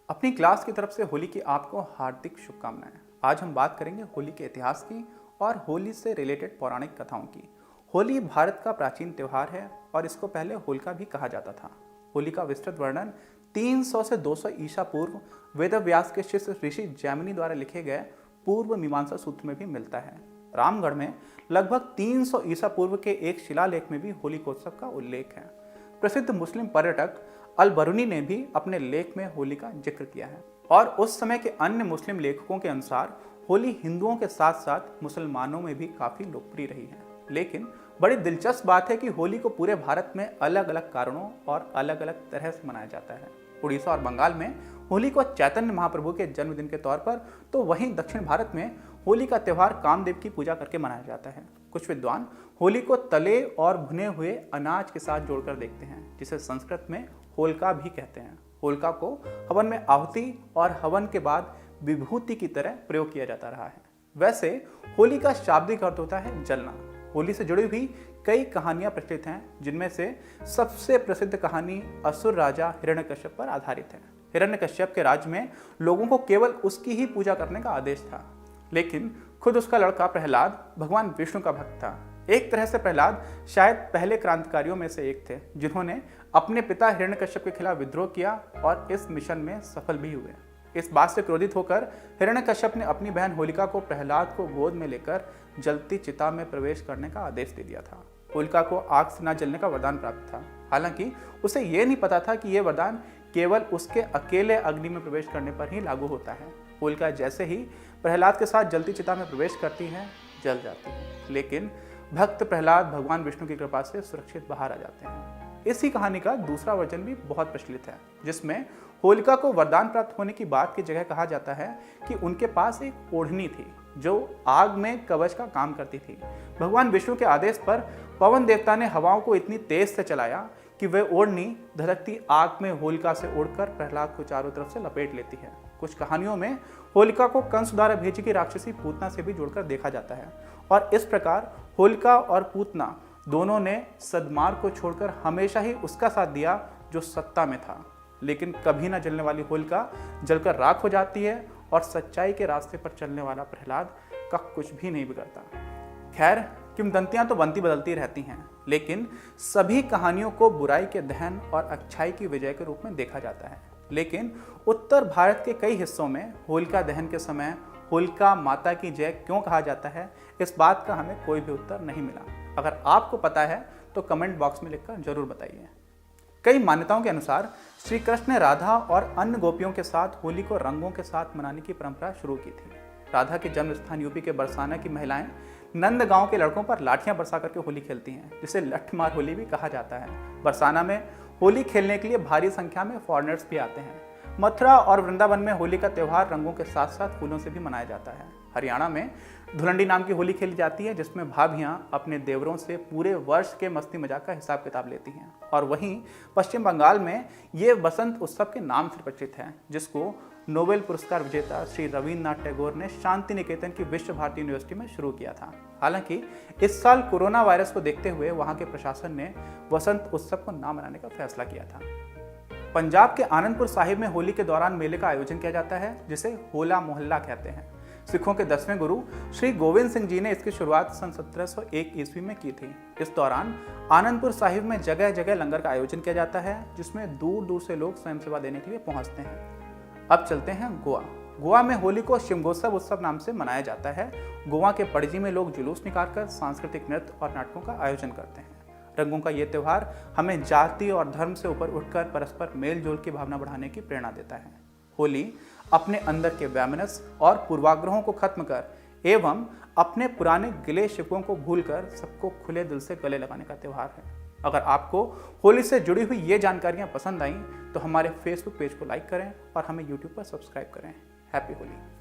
अपनी क्लास की तरफ से होली की आपको हार्दिक शुभकामनाएं। आज हम बात करेंगे होली के इतिहास की और होली से रिलेटेड पौराणिक कथाओं की। होली भारत का प्राचीन त्यौहार है और इसको पहले होलिका भी कहा जाता था। होली का विस्तृत वर्णन 300 से 200 ईसा पूर्व वेदव्यास के शिष्य ऋषि जैमिनी द्वारा लिखे गए पूर्व मीमांसा सूत्र में भी मिलता है। रामगढ़ में लगभग 300 ईसा पूर्व के एक शिलालेख में भी होलिकोत्सव का उल्लेख है। प्रसिद्ध मुस्लिम पर्यटक अल बरूनी ने भी अपने लेख में होली का जिक्र किया है और उस समय के अन्य मुस्लिम लेखकों के अनुसार होली हिंदुओं के साथ साथ मुसलमानों में भी काफी लोकप्रिय रही है। लेकिन बड़ी दिलचस्प बात है कि होली को पूरे भारत में अलग अलग कारणों और अलग अलग तरह से मनाया जाता है। उड़ीसा और बंगाल में होली को चैतन्य महाप्रभु के जन्मदिन के तौर पर, तो वहीं दक्षिण भारत में होली का त्यौहार कामदेव की पूजा करके मनाया जाता है। कुछ विद्वान होली को तले और भुने हुए अनाज के साथ जोड़कर देखते हैं, जिसे संस्कृत में होलिका भी कहते हैं। होलिका को हवन में आहुति और हवन के बाद विभूति की तरह प्रयोग किया जाता रहा है। वैसे होली का शाब्दिक अर्थ होता है जलना। होली से जुड़ी हुई कई कहानियां प्रचलित हैं, जिनमें से सबसे प्रसिद्ध कहानी असुर राजा हिरण्यकश्यप पर आधारित है। हिरण्यकश्यप के राज्य में लोगों को केवल उसकी ही पूजा करने का आदेश था, लेकिन खुद उसका लड़का प्रहलाद भगवान विष्णु का भक्त था। एक तरह से प्रहलाद शायद पहले क्रांतिकारियों में से एक थे, जिन्होंने अपने पिता हिरण्यकश्यप के खिलाफ विद्रोह किया और इस मिशन में सफल भी हुए। इस बात से क्रोधित होकर हिरण्यकश्यप ने अपनी बहन होलिका को प्रहलाद को गोद में लेकर जलती चिता में प्रवेश करने का आदेश दे दिया था। होलिका को आग से न जलने का वरदान प्राप्त था। हालांकि उसे यह नहीं पता था कि यह वरदान केवल उसके अकेले अग्नि में प्रवेश करने पर ही लागू होता है। होलिका जैसे ही प्रहलाद के साथ जलती चिता में प्रवेश करती है, जल जाती है, लेकिन भक्त प्रहलाद भगवान विष्णु की कृपा से सुरक्षित बाहर आ जाते हैं। इसी कहानी का दूसरा वर्जन भी बहुत प्रचलित है, जिसमें होलिका को वरदान प्राप्त होने की बात की जगह कहा जाता है कि उनके पास एक ओढ़नी थी जो आग में कवच का काम करती थी। भगवान विष्णु के आदेश पर पवन देवता ने हवाओं को इतनी तेज से चलाया कि वह ओढ़नी धधकती आग में होलिका से उड़कर प्रहलाद को चारों तरफ से लपेट लेती है। कुछ कहानियों में होलिका को कंस द्वारा भेजी गई राक्षसी पूतना से भी जोड़कर देखा जाता है और इस प्रकार होलिका और पूतना दोनों ने सद्मार्ग को छोड़कर हमेशा ही उसका साथ दिया जो सत्ता में था। लेकिन कभी न जलने वाली होलिका जलकर राख हो जाती है और सच्चाई के रास्ते पर चलने वाला प्रहलाद का कुछ भी नहीं बिगड़ता। खैर, किंवदंतियां तो बनती बदलती रहती हैं, लेकिन सभी कहानियों को बुराई के दहन और अच्छाई की विजय के रूप में देखा जाता है। लेकिन उत्तर भारत के कई हिस्सों में होलिका दहन के समय होलिका माता की जय क्यों कहा जाता है, इस बात का हमें कोई भी उत्तर नहीं मिला। अगर आपको पता है तो कमेंट बॉक्स में लिखकर जरूर बताइए। कई मान्यताओं के अनुसार श्री कृष्ण ने राधा और अन्य गोपियों के साथ होली को रंगों के साथ मनाने की परंपरा शुरू की थी। राधा के जन्म स्थान यूपी के बरसाना की महिलाएं नंद गांव के लड़कों पर लाठियां बरसा करके होली खेलती हैं, जिसे लठमार होली भी कहा जाता है। बरसाना में होली खेलने के लिए भारी संख्या में फॉरेनर्स भी आते हैं। मथुरा और वृंदावन में होली का त्यौहार रंगों के साथ साथ फूलों से भी मनाया जाता है। हरियाणा में धुलंडी नाम की होली खेली जाती है, जिसमें भाभियां अपने देवरों से पूरे वर्ष के मस्ती मजाक का हिसाब किताब लेती हैं। और वहीं पश्चिम बंगाल में ये बसंत उत्सव के नाम से परिचित है, जिसको नोबेल पुरस्कार विजेता श्री रविन्द्रनाथ टैगोर ने शांति निकेतन की विश्व भारती यूनिवर्सिटी में शुरू किया था। हालांकि इस साल कोरोना वायरस को देखते हुए वहां के प्रशासन ने वसंत उत्सव को न मनाने का फैसला किया था। पंजाब के आनंदपुर साहिब में होली के दौरान मेले का आयोजन किया जाता है, जिसे होला मोहल्ला कहते हैं। सिखों के 10वें गुरु श्री गोविंद सिंह जी ने इसकी शुरुआत सन 1701 ईस्वी में की थी। इस दौरान आनंदपुर साहिब में जगह जगह लंगर का आयोजन किया जाता है, जिसमें दूर दूर से लोग स्वयं सेवा देने के लिए पहुंचते हैं। अब चलते हैं गोवा। गोवा में होली को शिमगोत्सव उत्सव नाम से मनाया जाता है। गोवा के पणजी में लोग जुलूस निकालकर सांस्कृतिक नृत्य और नाटकों का आयोजन करते हैं। रंगों का ये त्यौहार हमें जाति और धर्म से ऊपर उठकर परस्पर मेल जोल की भावना बढ़ाने की प्रेरणा देता है। होली अपने अंदर के वैमनस्य और पूर्वाग्रहों को खत्म कर एवं अपने पुराने गिले शिकवों को भूलकर सबको खुले दिल से गले लगाने का त्यौहार है। अगर आपको होली से जुड़ी हुई ये जानकारियां पसंद आईं तो हमारे फेसबुक पेज को लाइक करें और हमें यूट्यूब पर सब्सक्राइब करें। हैप्पी होली।